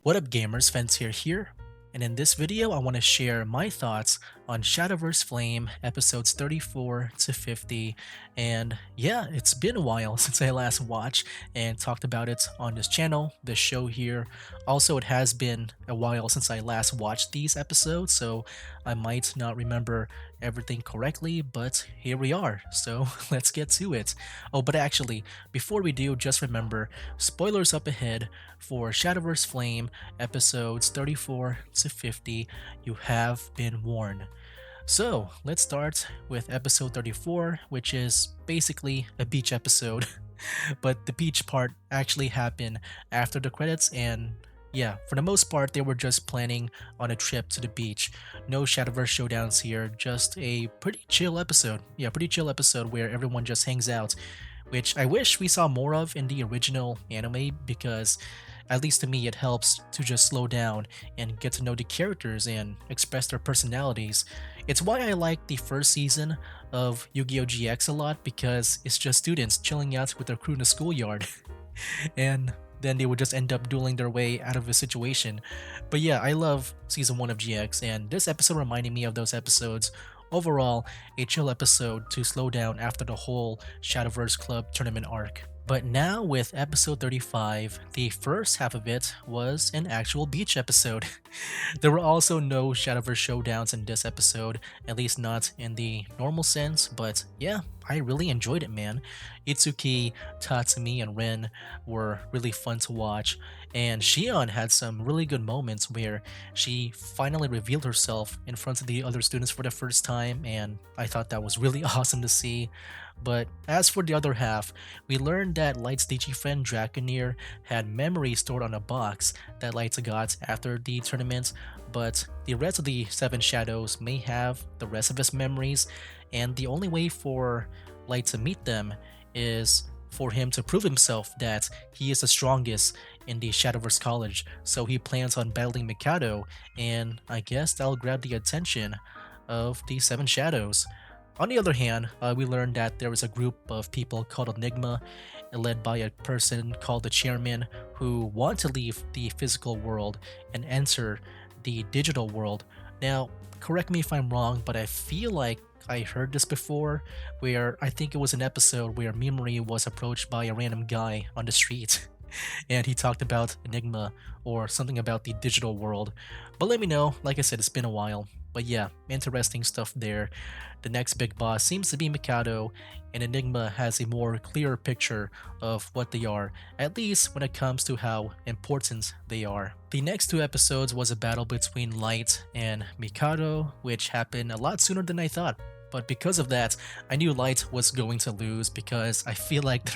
What up gamers, Fence here, and in this video I want to share my thoughts on Shadowverse Flame episodes 34 to 50, and yeah, it's been a while since I last watched and talked about it on this channel, this show here. Also, it has been a while since I last watched these episodes, so I might not remember everything correctly, but here we are, so let's get to it. Oh, but actually, before we do, just remember, spoilers up ahead for Shadowverse Flame episodes 34 to 50, you have been warned. So let's start with episode 34, which is basically a beach episode. But the beach part actually happened after the credits, and yeah, for the most part, they were just planning on a trip to the beach. No Shadowverse showdowns here, just a pretty chill episode. Yeah, pretty chill episode where everyone just hangs out, which I wish we saw more of in the original anime because at least to me it helps to just slow down and get to know the characters and express their personalities. It's why I like the first season of Yu-Gi-Oh! GX a lot because it's just students chilling out with their crew in the schoolyard and then they would just end up dueling their way out of a situation. But yeah, I love season 1 of GX, and this episode reminded me of those episodes. Overall, a chill episode to slow down after the whole Shadowverse Club tournament arc. But now with episode 35, the first half of it was an actual beach episode. There were also no Shadowverse showdowns in this episode, at least not in the normal sense, but yeah, I really enjoyed it, man. Itsuki, Tatsumi, and Ren were really fun to watch, and Shion had some really good moments where she finally revealed herself in front of the other students for the first time, and I thought that was really awesome to see. But as for the other half, we learned that Light's Digifriend Draconeer had memories stored on a box that Light got after the tournament, but the rest of the 7 Shadows may have the rest of his memories, and the only way for Light to meet them is for him to prove himself that he is the strongest in the Shadowverse College, so he plans on battling Mikado, and I guess that'll grab the attention of the 7 Shadows. On the other hand, we learned that there is a group of people called Enigma, led by a person called the Chairman, who want to leave the physical world and enter the digital world. Now, correct me if I'm wrong, but I feel like I heard this before, where I think it was an episode where Mimori was approached by a random guy on the street. And he talked about Enigma or something about the digital world. But let me know, like I said, it's been a while. But yeah, interesting stuff there. The next big boss seems to be Mikado, and Enigma has a more clearer picture of what they are, at least when it comes to how important they are. The next 2 episodes was a battle between Light and Mikado, which happened a lot sooner than I thought. But because of that, I knew Light was going to lose because I feel like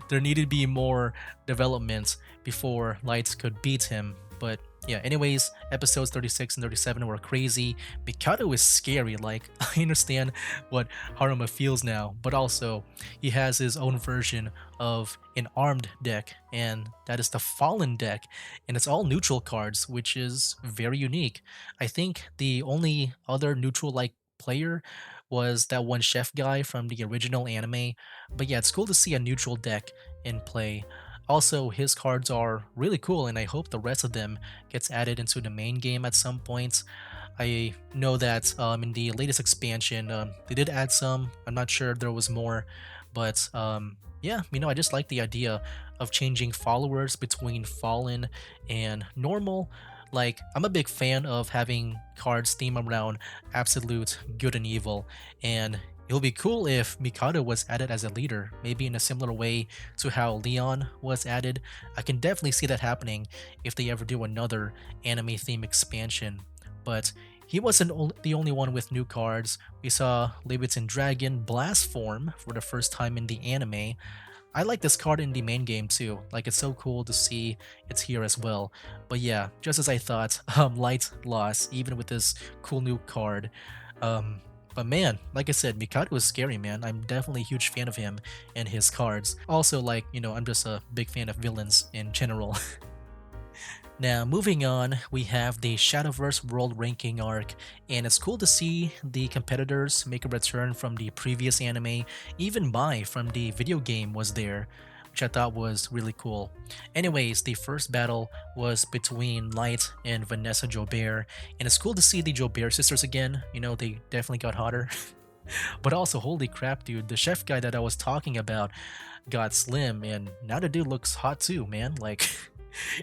there needed to be more development before Light could beat him. But yeah, anyways, episodes 36 and 37 were crazy. Mikado is scary, like, I understand what Haruma feels now, but also, he has his own version of an armed deck, and that is the Fallen deck, and it's all neutral cards, which is very unique. I think the only other neutral-like player was that one chef guy from the original anime, but yeah, it's cool to see a neutral deck in play. Also, his cards are really cool, and I hope the rest of them gets added into the main game at some point. I know that in the latest expansion, they did add some. I'm not sure if there was more, but yeah, I just like the idea of changing followers between Fallen and normal. Like, I'm a big fan of having cards themed around absolute good and evil, and it would be cool if Mikado was added as a leader, maybe in a similar way to how Leon was added. I can definitely see that happening if they ever do another anime theme expansion. But he wasn't the only one with new cards. We saw Leviathan Dragon Blast form for the first time in the anime. I like this card in the main game too, like it's so cool to see it's here as well. But yeah, just as I thought, Light lost even with this cool new card. But man, like I said, Mikado is scary, man. I'm definitely a huge fan of him and his cards. Also, like, I'm just a big fan of villains in general. Now, moving on, we have the Shadowverse World Ranking arc, and it's cool to see the competitors make a return from the previous anime. Even Mai from the video game was there. which I thought was really cool. Anyways, the first battle was between Light and Vanessa Jobert, and it's cool to see the Jobert sisters again. You know, they definitely got hotter. But also, holy crap, dude, the chef guy that I was talking about got slim, and now the dude looks hot too, man. Like,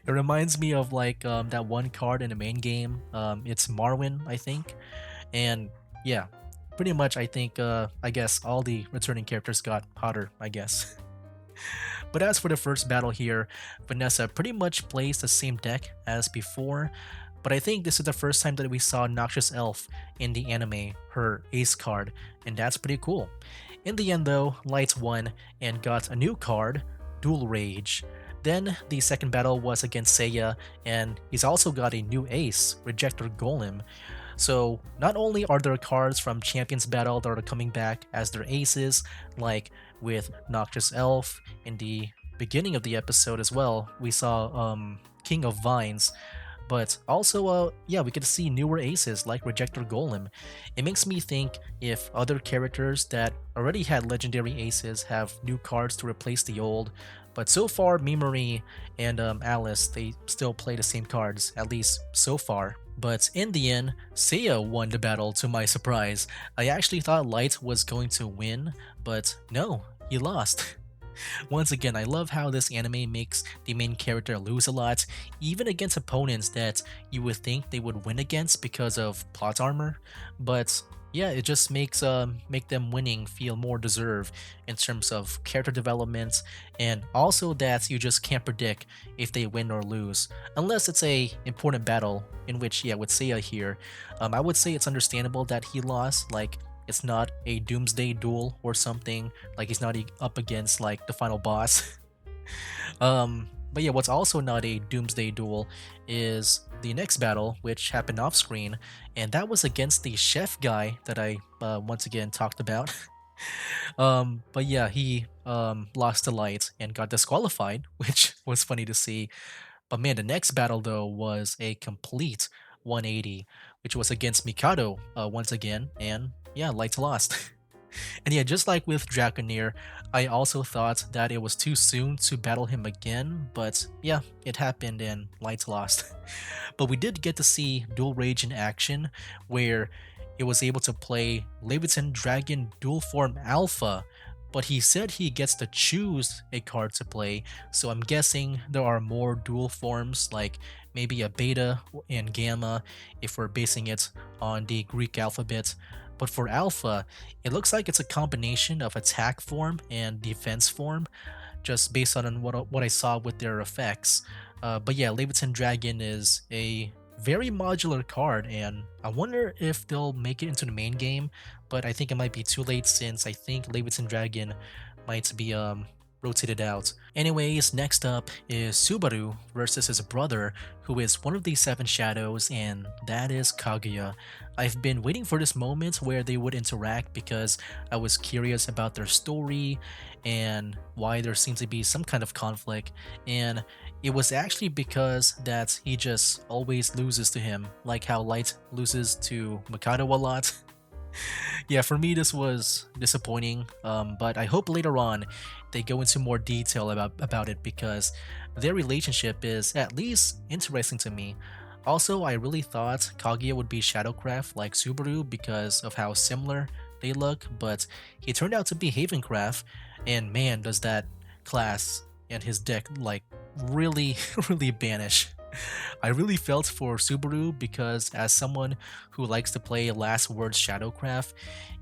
it reminds me of like that one card in the main game. It's Marwyn, I think, and yeah, pretty much I think I guess all the returning characters got hotter, I guess. But as for the first battle here, Vanessa pretty much plays the same deck as before, but I think this is the first time that we saw Noxious Elf in the anime, her ace card, and that's pretty cool. In the end though, Light won and got a new card, Dual Rage. Then the second battle was against Seiya, and he's also got a new ace, Rejector Golem. So not only are there cards from Champions Battle that are coming back as their aces, like with Noxious Elf in the beginning of the episode as well, we saw King of Vines, but also, yeah, we get to see newer aces like Rejector Golem. It makes me think if other characters that already had legendary aces have new cards to replace the old, but so far, Mimori and Alice, they still play the same cards, at least so far. But in the end, Seiya won the battle to my surprise. I actually thought Light was going to win, but no, he lost. Once again, I love how this anime makes the main character lose a lot, even against opponents that you would think they would win against because of plot armor. But yeah, it just makes make them winning feel more deserved in terms of character development, and also that you just can't predict if they win or lose unless it's a important battle. In which, yeah, with Seiya here, I would say it's understandable that he lost. Like, it's not a doomsday duel or something. Like, he's not up against like the final boss. But yeah, what's also not a doomsday duel is the next battle, which happened off screen, and that was against the chef guy that I once again talked about. But yeah, he lost to Light and got disqualified, which was funny to see. But man, the next battle though was a complete 180, which was against Mikado once again, and yeah, Light lost. And yeah, just like with Draconeer, I also thought that it was too soon to battle him again, but yeah, it happened and Light lost. But we did get to see Dual Rage in action, where it was able to play Leviathan Dragon Dual Form Alpha, but he said he gets to choose a card to play, so I'm guessing there are more dual forms, like maybe a beta and gamma if we're basing it on the Greek alphabet. But for Alpha, it looks like it's a combination of attack form and defense form, just based on what I saw with their effects. But yeah, Leviathan Dragon is a very modular card, and I wonder if they'll make it into the main game, but I think it might be too late since I think Leviathan Dragon might be rotated out. Anyways, next up is Subaru versus his brother, who is one of the seven shadows, and that is Kaguya. I've been waiting for this moment where they would interact because I was curious about their story and why there seems to be some kind of conflict, and it was actually because that he just always loses to him, like how Light loses to Mikado a lot. Yeah, for me this was disappointing, but I hope later on they go into more detail about it because their relationship is at least interesting to me. Also, I really thought Kaguya would be Shadowcraft like Subaru because of how similar they look, but he turned out to be Havencraft, and man, does that class and his deck like really, really banish. I really felt for Subaru because as someone who likes to play Last Words Shadowcraft,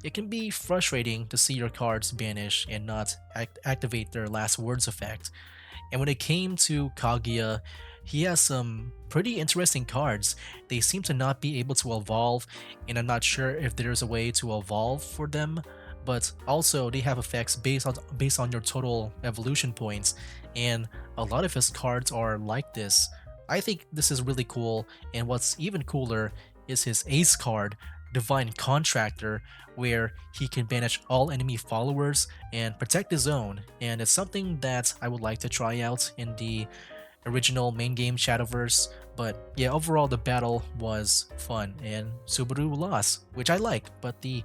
it can be frustrating to see your cards banish and not activate their Last Words effect. And when it came to Kaguya, he has some pretty interesting cards. They seem to not be able to evolve, and I'm not sure if there's a way to evolve for them, but also they have effects based on your total evolution points, and a lot of his cards are like this. I think this is really cool, and what's even cooler is his ace card, Divine Contractor, where he can banish all enemy followers and protect his own, and it's something that I would like to try out in the original main game Shadowverse. But yeah, overall the battle was fun and Subaru lost, which I like, but the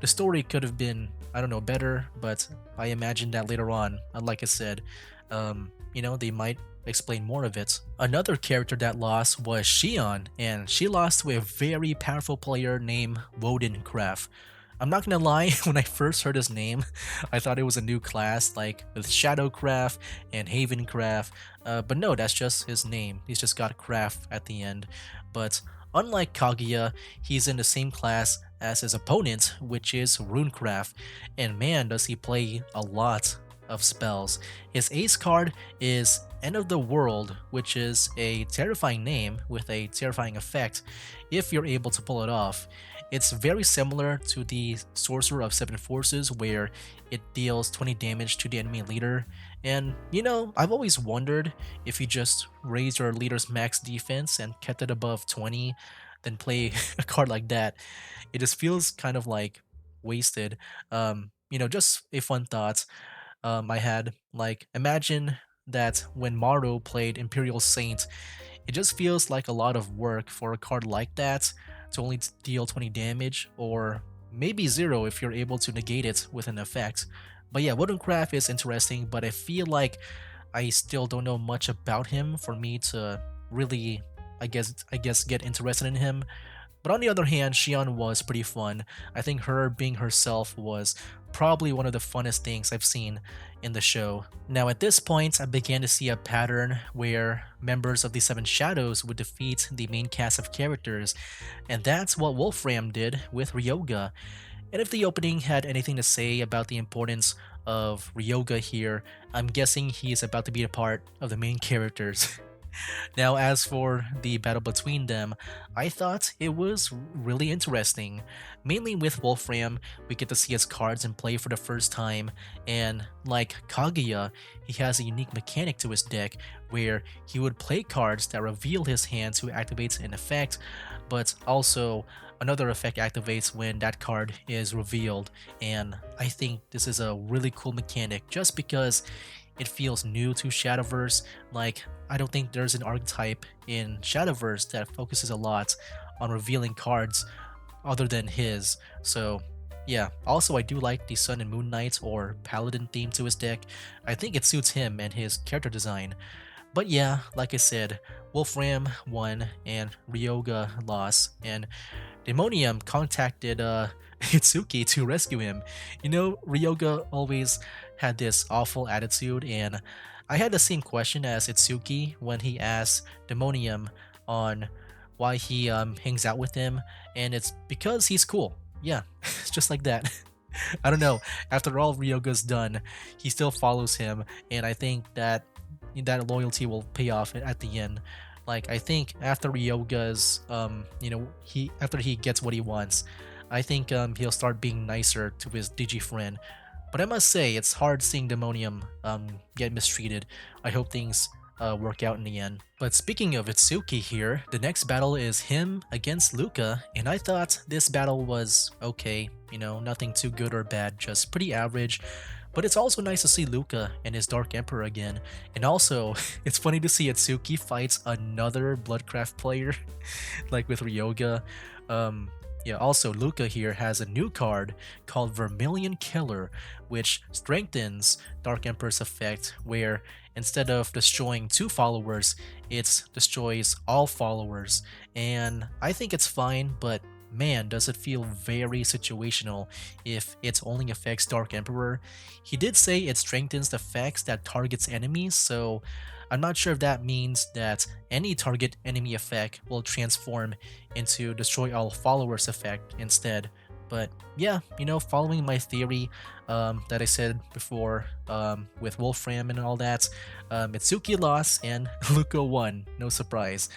story could have been, I don't know, better, but I imagine that later on, like I said, They might explain more of it. Another character that lost was Shion, and she lost to a very powerful player named Wodencraft. I'm not gonna lie, when I first heard his name, I thought it was a new class, like with Shadowcraft and Havencraft, but no, that's just his name. He's just got craft at the end. But unlike Kaguya, he's in the same class as his opponent, which is Runecraft, and man, does he play a lot of spells. His ace card is End of the World, which is a terrifying name with a terrifying effect if you're able to pull it off. It's very similar to the Sorcerer of Seven Forces, where it deals 20 damage to the enemy leader. And I've always wondered if you just raise your leader's max defense and kept it above 20, then play a card like that. It just feels kind of like wasted. Just a fun thought I had. Like, imagine that when Maru played Imperial Saint, it just feels like a lot of work for a card like that to only deal 20 damage, or maybe 0 if you're able to negate it with an effect. But yeah, Woodencraft is interesting, but I feel like I still don't know much about him for me to really, I guess, get interested in him. But on the other hand, Shion was pretty fun. I think her being herself was probably one of the funnest things I've seen in the show. Now at this point, I began to see a pattern where members of the Seven Shadows would defeat the main cast of characters, and that's what Wolfram did with Ryoga. And if the opening had anything to say about the importance of Ryoga here, I'm guessing he's about to be a part of the main characters. Now, as for the battle between them, I thought it was really interesting. Mainly with Wolfram, we get to see his cards in play for the first time, and like Kaguya, he has a unique mechanic to his deck where he would play cards that reveal his hand to activate an effect, but also another effect activates when that card is revealed, and I think this is a really cool mechanic just because it feels new to Shadowverse. Like, I don't think there's an archetype in Shadowverse that focuses a lot on revealing cards other than his. So, yeah. Also, I do like the Sun and Moon Knight or Paladin theme to his deck. I think it suits him and his character design. But yeah, like I said, Wolfram won and Ryoga lost, and Demonium contacted Itsuki to rescue him. Ryoga always had this awful attitude, and I had the same question as Itsuki when he asked Demonium on why he hangs out with him, and it's because he's cool. Yeah, it's just like that. I don't know. After all Ryoga's done, he still follows him, and I think that loyalty will pay off at the end. Like, I think after Ryoga's he after he gets what he wants, I think he'll start being nicer to his digi friend. But I must say, it's hard seeing Demonium get mistreated. I hope things work out in the end. But speaking of Itsuki here, the next battle is him against Luca, and I thought this battle was okay. Nothing too good or bad, just pretty average. But it's also nice to see Luca and his Dark Emperor again. And also, it's funny to see Itsuki fights another Bloodcraft player, like with Ryoga. Yeah, also Luca here has a new card called Vermilion Killer, which strengthens Dark Emperor's effect, where instead of destroying 2 followers, it destroys all followers. And I think it's fine, but man, does it feel very situational if it only affects Dark Emperor. He did say it strengthens the effects that targets enemies, so I'm not sure if that means that any target enemy effect will transform into destroy all followers effect instead. But yeah, following my theory that I said before with Wolfram and all that, Mitsuki lost and Luca won, no surprise.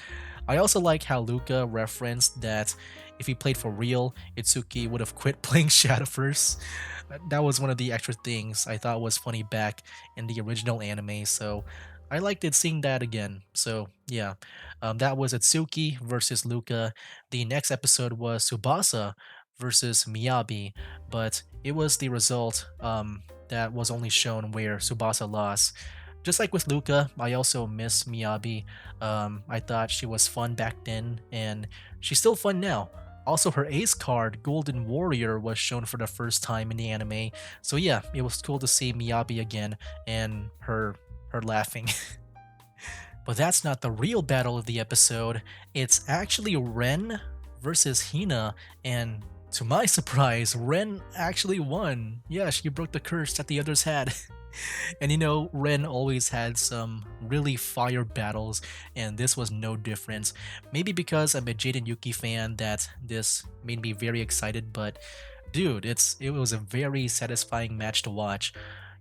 I also like how Luca referenced that if he played for real, Itsuki would have quit playing Shadowverse. That was one of the extra things I thought was funny back in the original anime, so I liked it seeing that again. So yeah, that was Itsuki versus Luca. The next episode was Tsubasa versus Miyabi, but it was the result that was only shown where Tsubasa lost. Just like with Luca, I also miss Miyabi. I thought she was fun back then, and she's still fun now. Also, her ace card, Golden Warrior, was shown for the first time in the anime. So yeah, it was cool to see Miyabi again, and her her laughing. But that's not the real battle of the episode. It's actually Ren versus Hina, and to my surprise, Ren actually won. Yeah, she broke the curse that the others had. And Ren always had some really fire battles, and this was no different. Maybe because I'm a Jaden Yuki fan that this made me very excited, but dude, it was a very satisfying match to watch.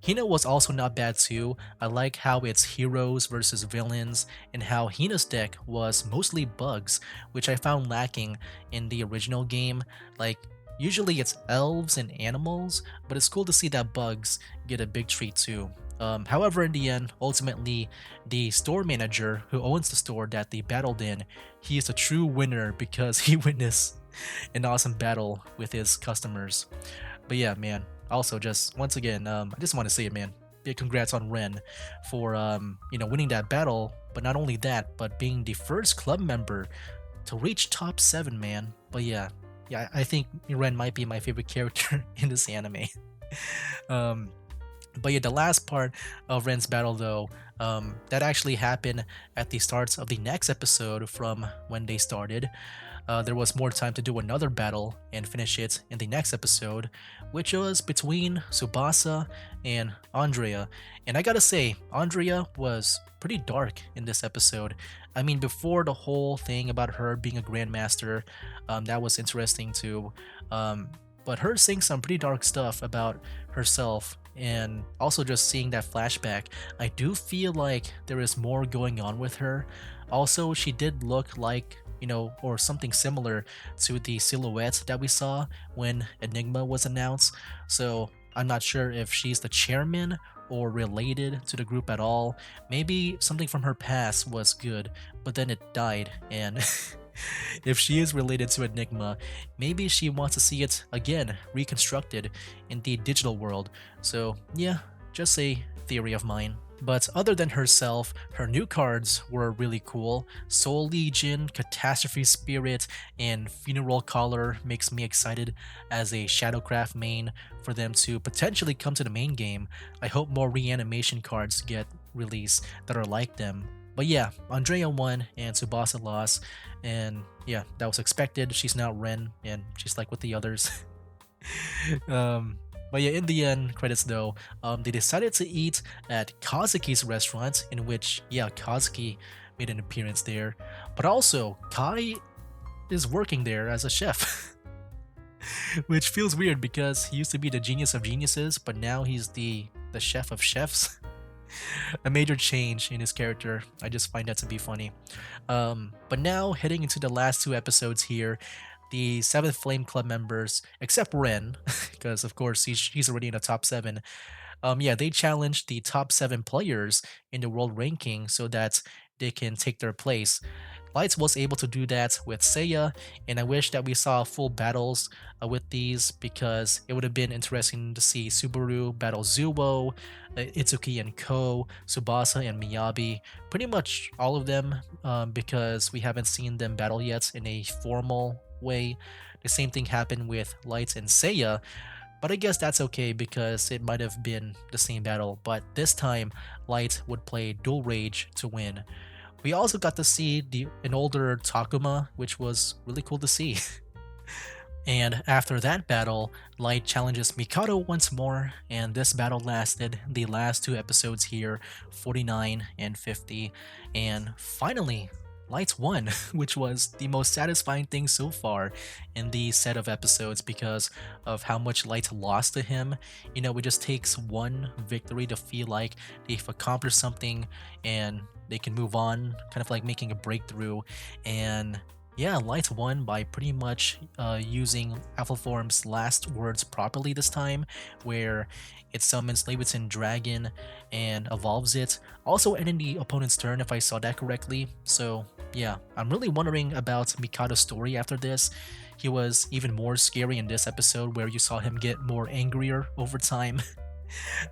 Hina was also not bad too. I like how it's heroes versus villains, and how Hina's deck was mostly bugs, which I found lacking in the original game. Like, usually it's elves and animals, but it's cool to see that bugs get a big treat too. However, in the end, ultimately, the store manager who owns the store that they battled in, he is a true winner because he witnessed an awesome battle with his customers. But yeah, man. Also, just once again, I just want to say it, man. Big congrats on Ren for winning that battle. But not only that, but being the first club member to reach top 7, man. But yeah, I think Ren might be my favorite character in this anime. um, but yeah, the last part of Ren's battle, though, that actually happened at the starts of the next episode from when they started. There was more time to do another battle and finish it in the next episode, which was between Tsubasa and Andrea. And I gotta say, Andrea was pretty dark in this episode. I mean, before the whole thing about her being a grandmaster, that was interesting too. But her saying some pretty dark stuff about herself, and also just seeing that flashback, I do feel like there is more going on with her. Also, she did look like, or something similar to the silhouette that we saw when Enigma was announced. So I'm not sure if she's the chairman or related to the group at all. Maybe something from her past was good, but then it died, and if she is related to Enigma, maybe she wants to see it again reconstructed in the digital world. So yeah, just a theory of mine. But other than herself, her new cards were really cool. Soul Legion, Catastrophe Spirit, and Funeral Caller makes me excited as a Shadowcraft main for them to potentially come to the main game. I hope more reanimation cards get released that are like them. But yeah, Andrea won and Tsubasa lost, and yeah, that was expected. She's now Ren, and she's like with the others. um, but yeah, in the end, credits though, they decided to eat at Kazuki's restaurant, in which, yeah, Kazuki made an appearance there. But also, Kai is working there as a chef. Which feels weird because he used to be the genius of geniuses, but now he's the chef of chefs. A major change in his character. I just find that to be funny. But now, heading into the last 2 episodes here, the 7th Flame Club members, except Ren, because of course he's already in the top 7. Yeah, they challenged the top 7 players in the world ranking so that they can take their place. Lights was able to do that with Seiya, and I wish that we saw full battles with these, because it would have been interesting to see Subaru battle Zuo, Itsuki and Ko, Tsubasa and Miyabi, pretty much all of them, because we haven't seen them battle yet in a formal way. The same thing happened with Lights and Seiya, but I guess that's okay because it might have been the same battle, but this time Light would play Dual Rage to win. We also got to see an older Takuma, which was really cool to see. And after that battle, Light challenges Mikado once more, and this battle lasted the last 2 episodes here, 49 and 50. And finally, Light won, which was the most satisfying thing so far in the set of episodes because of how much Light lost to him. It just takes one victory to feel like they've accomplished something and they can move on, kind of like making a breakthrough. And yeah, Light won by pretty much using Alpha Form's last words properly this time, where it summons Leviathan Dragon and evolves it, also ending the opponent's turn if I saw that correctly. So yeah, I'm really wondering about Mikado's story after this. He was even more scary in this episode where you saw him get more angrier over time.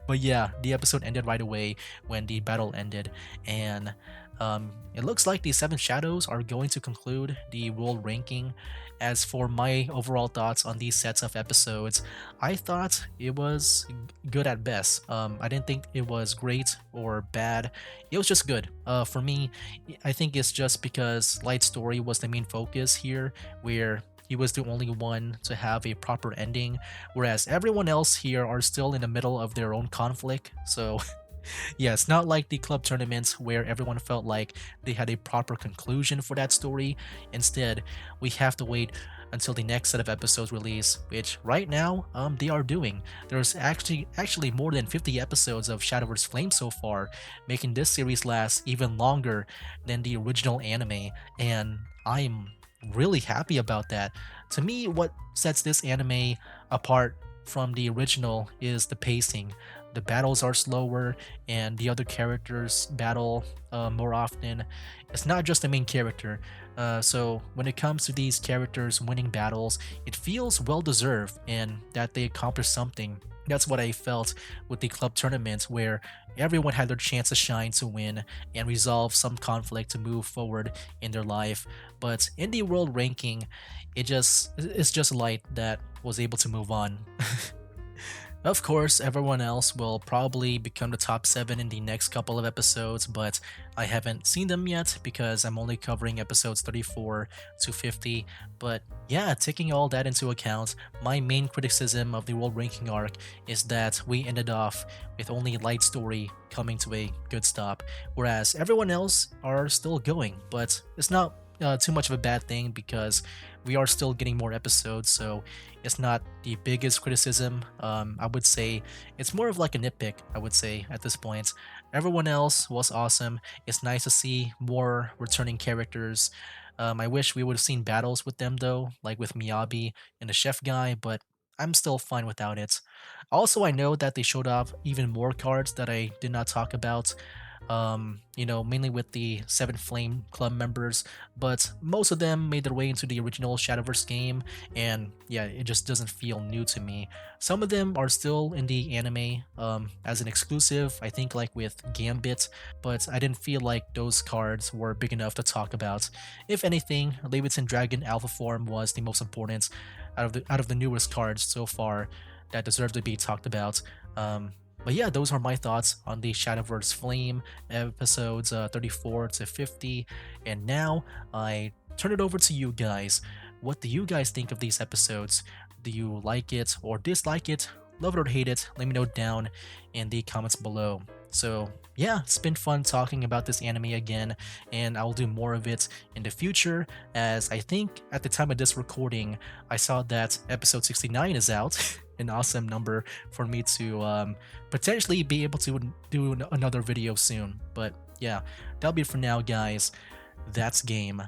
But yeah, the episode ended right away when the battle ended, and it looks like the Seven Shadows are going to conclude the world ranking. As for my overall thoughts on these sets of episodes, I thought it was good at best. I didn't think it was great or bad. It was just good. For me, I think it's just because Light Story was the main focus here, where he was the only one to have a proper ending, whereas everyone else here are still in the middle of their own conflict. So yeah, it's not like the club tournaments where everyone felt like they had a proper conclusion for that story. Instead, we have to wait until the next set of episodes release, which right now they are doing. There's actually more than 50 episodes of Shadowverse Flame so far, making this series last even longer than the original anime, and I'm really happy about that. To me, what sets this anime apart from the original is the pacing. The battles are slower, and the other characters battle more often. It's not just the main character. So when it comes to these characters winning battles, it feels well deserved and that they accomplished something. That's what I felt with the club tournament, where everyone had their chance to shine, to win and resolve some conflict to move forward in their life. But in the world ranking, it's just Light that was able to move on. Of course, everyone else will probably become the top 7 in the next couple of episodes, but I haven't seen them yet because I'm only covering episodes 34 to 50. But yeah, taking all that into account, my main criticism of the world ranking arc is that we ended off with only Light Story coming to a good stop, whereas everyone else are still going, but it's not too much of a bad thing because we are still getting more episodes, so it's not the biggest criticism. I would say it's more of like a nitpick, I would say, at this point. Everyone else was awesome. It's nice to see more returning characters. I wish we would have seen battles with them though, like with Miyabi and the chef guy, but I'm still fine without it. Also, I know that they showed off even more cards that I did not talk about, mainly with the Seven Flame Club members, but most of them made their way into the original Shadowverse game, and yeah, it just doesn't feel new to me. Some of them are still in the anime as an exclusive, I think, like with Gambit, but I didn't feel like those cards were big enough to talk about. If anything, Leviathan Dragon Alpha Form was the most important out of the newest cards so far that deserve to be talked about. But yeah, those are my thoughts on the Shadowverse Flame episodes 34 to 50. And now I turn it over to you guys. What do you guys think of these episodes? Do you like it or dislike it? Love it or hate it? Let me know down in the comments below. So yeah, it's been fun talking about this anime again, and I'll do more of it in the future, as I think at the time of this recording, I saw that episode 69 is out. An awesome number for me to potentially be able to do another video soon. But yeah, that'll be it for now, guys. That's game.